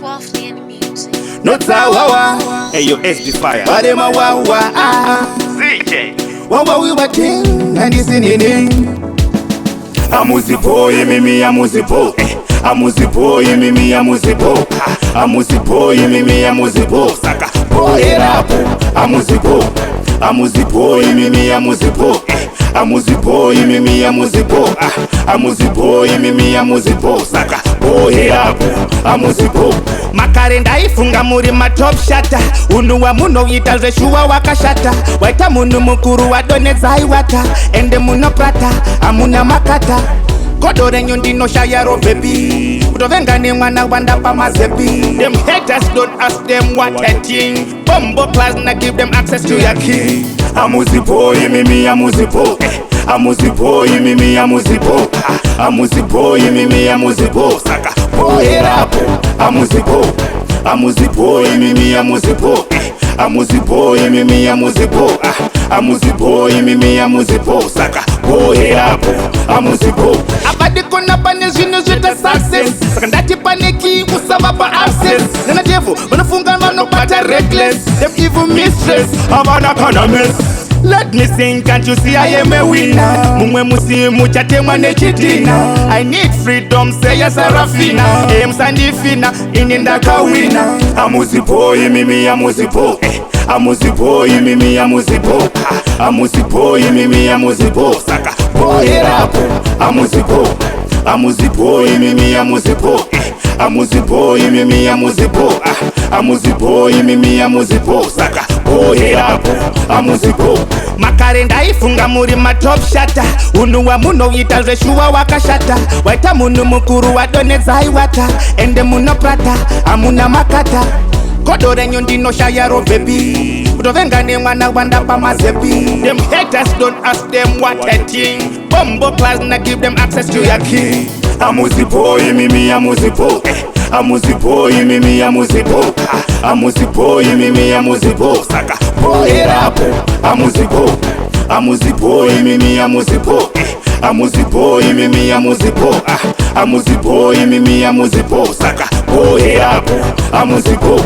Swaffly in the music. Not wawa. Hey yo, SD Fire. Barema wawa. CJ. Wawa we watching and it's in Amuzipo, mimi amuzipo. Amuzipo, mimi amuzipo. Amuzipo, mimi amuzipo. Saka poerapo. Amuzipo. Amuzipo, mimi amuzipo. Amuzipo, mimi amuzipo. Amuzipo, mimi amuzipo. Saka poerapo. Amuzipo. Makarenda ifunga muri matop shata. Unu wa muno yitazwe shuwa wakashata. Waita munu mukuru wa doneza iwata. Ende muno prata, amuna makata. Kodore nyundi no shayaro baby. Utovenga ni mwana wanda pa mazepi. Them haters don't ask them what a thing. Bombo class na give them access to your key. Amuzipo, mimi amuzipo. Amuzipo, mimi amuzipo. Amuzipo, mimi amuzipo. Saka poerapo. Amuzipo. Amuzipo, mimi amuzipo. Amuzipo, mimi amuzipo. Amuzipo, mimi amuzipo. Saka poerapo. Amuzipo. Abadiko na panezino zita success. Saka ndati paniki usaba pa access. Nana jefu, unafunga mano pata reckless. Them evil mistress, abana kana mess. Let me sing, can't you see I am a winner? Mumwe musimu chate mwane chitina. I need freedom, say ya Sarafina. Aim sandifina, ininda kawina. Amuzipo, mimi amuzipo. Amuzipo, mimi amuzipo. Amuzipo, mimi amuzipo. Saka poerapo. Amuzipo. Amuzipo, mimi amuzipo. Amuzipo, mimi amuzipo. Amuzipo, mimi amuzipo. Saka poerapo. Amuzipo. Makarenda ifunga muri matop shata. Unu wa muno yitazwe shuwa wakashata. Waita munu mukuru wa doneza iwata. Ende muno prata, amuna makata. Kodore nyundi no shayaro baby. Utovenga ni mwana wanda pa mazepi. Them haters don't ask them what a thing. Bombo class na give them access to your key. Amuzipo, mimi amuzipo. Amuzipo, mimi amuzipo. Amuzipo, mimi amuzipo. Saka poerapo. Amuzipo. Amuzipo, mimi amuzipo. Amuzipo, mimi amuzipo. Amuzipo, mimi amuzipo. Saka poerapo. Amuzipo.